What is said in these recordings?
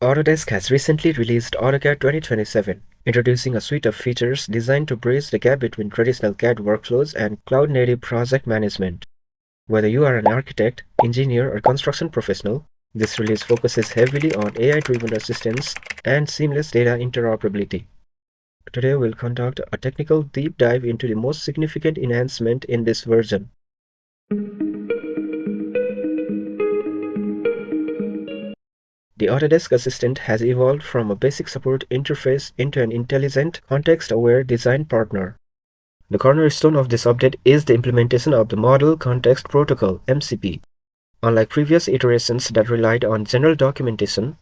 Autodesk has recently released AutoCAD 2027, introducing a suite of features designed to bridge the gap between traditional CAD workflows and cloud-native project management. Whether you are an architect, engineer, or construction professional, this release focuses heavily on AI-driven assistance and seamless data interoperability. Today we'll conduct a technical deep dive into the most significant enhancement in this version. The Autodesk Assistant has evolved from a basic support interface into an intelligent, context-aware design partner. The cornerstone of this update is the implementation of the Model Context Protocol (MCP). Unlike previous iterations that relied on general documentation,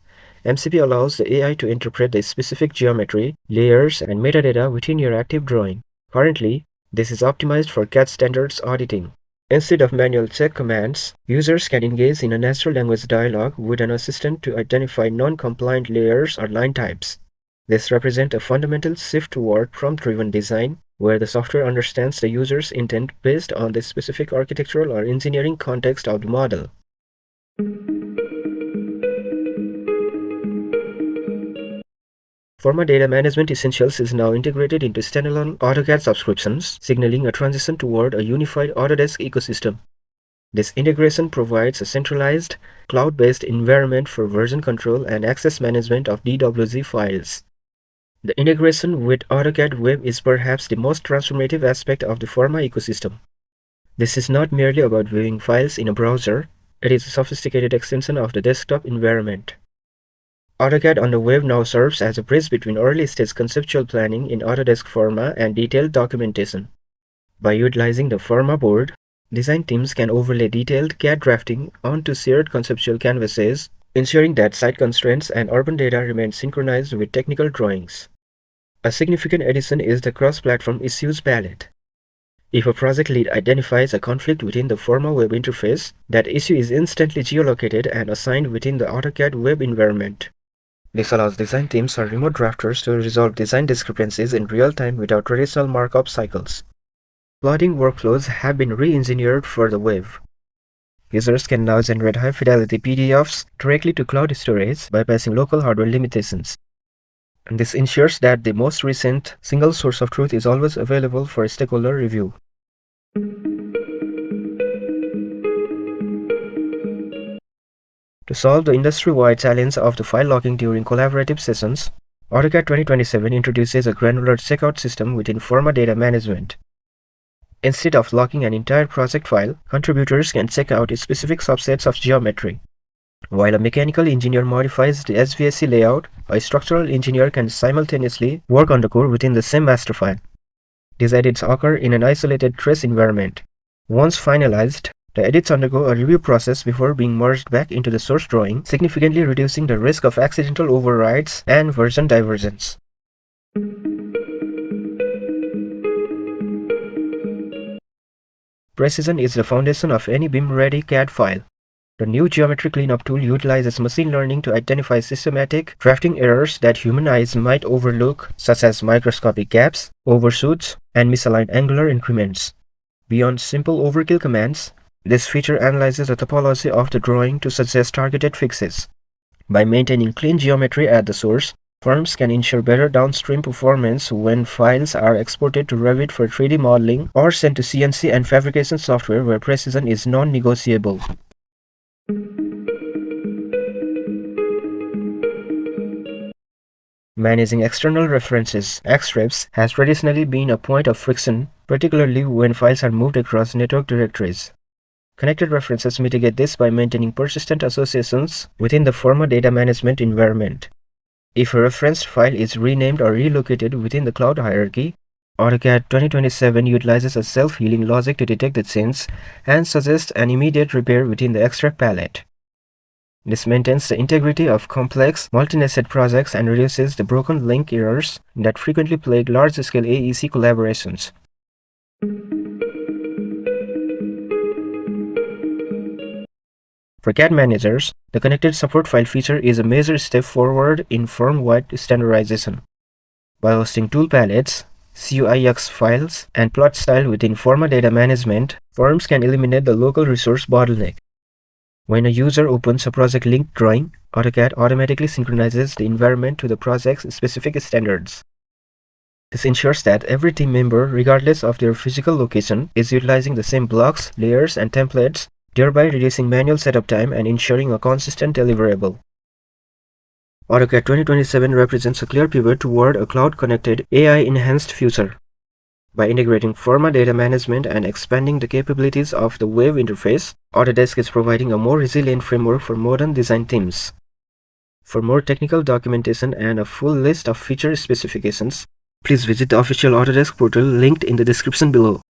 MCP allows the AI to interpret the specific geometry, layers, and metadata within your active drawing. Currently, this is optimized for CAD standards auditing. Instead of manual check commands, users can engage in a natural language dialogue with an assistant to identify non-compliant layers or line types. This represents a fundamental shift toward prompt-driven design, where the software understands the user's intent based on the specific architectural or engineering context of the model. Forma Data Management Essentials is now integrated into standalone AutoCAD subscriptions, signaling a transition toward a unified Autodesk ecosystem. This integration provides a centralized, cloud-based environment for version control and access management of DWG files. The integration with AutoCAD Web is perhaps the most transformative aspect of the Forma ecosystem. This is not merely about viewing files in a browser, it is a sophisticated extension of the desktop environment. AutoCAD on the web now serves as a bridge between early-stage conceptual planning in Autodesk Forma and detailed documentation. By utilizing the Forma Board, design teams can overlay detailed CAD drafting onto shared conceptual canvases, ensuring that site constraints and urban data remain synchronized with technical drawings. A significant addition is the cross-platform issues palette. If a project lead identifies a conflict within the Forma web interface, that issue is instantly geolocated and assigned within the AutoCAD web environment. This allows design teams or remote drafters to resolve design discrepancies in real time without traditional markup cycles. Plotting workflows have been re-engineered for the web. Users can now generate high-fidelity PDFs directly to cloud storage, bypassing local hardware limitations. And this ensures that the most recent single source of truth is always available for stakeholder review. To solve the industry-wide challenge of the file locking during collaborative sessions, AutoCAD 2027 introduces a granular checkout system within Forma Data Management. Instead of locking an entire project file, contributors can check out specific subsets of geometry. While a mechanical engineer modifies the SVSC layout, a structural engineer can simultaneously work on the core within the same master file. These edits occur in an isolated trace environment. Once finalized, the edits undergo a review process before being merged back into the source drawing, significantly reducing the risk of accidental overrides and version divergence. Precision is the foundation of any BIM-ready CAD file. The new geometry cleanup tool utilizes machine learning to identify systematic drafting errors that human eyes might overlook, such as microscopic gaps, overshoots, and misaligned angular increments. Beyond simple overkill commands, this feature analyzes the topology of the drawing to suggest targeted fixes. By maintaining clean geometry at the source, firms can ensure better downstream performance when files are exported to Revit for 3D modeling or sent to CNC and fabrication software where precision is non-negotiable. Managing external references, XREFs, has traditionally been a point of friction, particularly when files are moved across network directories. Connected references mitigate this by maintaining persistent associations within the Forma data management environment. If a referenced file is renamed or relocated within the cloud hierarchy, AutoCAD 2027 utilizes a self-healing logic to detect the change and suggests an immediate repair within the XREF palette. This maintains the integrity of complex, multi-nested projects and reduces the broken link errors that frequently plague large-scale AEC collaborations. For CAD managers, the connected support file feature is a major step forward in firm-wide standardization. By hosting tool palettes, CUIX files, and plot style within Forma Data Management, firms can eliminate the local resource bottleneck. When a user opens a project-linked drawing, AutoCAD automatically synchronizes the environment to the project's specific standards. This ensures that every team member, regardless of their physical location, is utilizing the same blocks, layers, and templates, thereby reducing manual setup time and ensuring a consistent deliverable. AutoCAD 2027 represents a clear pivot toward a cloud-connected, AI-enhanced future. By integrating Forma Data Management and expanding the capabilities of the web interface, Autodesk is providing a more resilient framework for modern design teams. For more technical documentation and a full list of feature specifications, please visit the official Autodesk portal linked in the description below.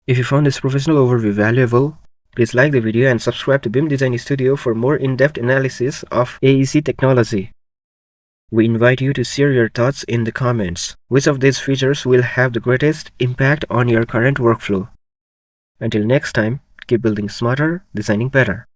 If you found this professional overview valuable, please like the video and subscribe to BIM Design Studio for more in-depth analysis of AEC technology. We invite you to share your thoughts in the comments. Which of these features will have the greatest impact on your current workflow? Until next time, keep building smarter, designing better.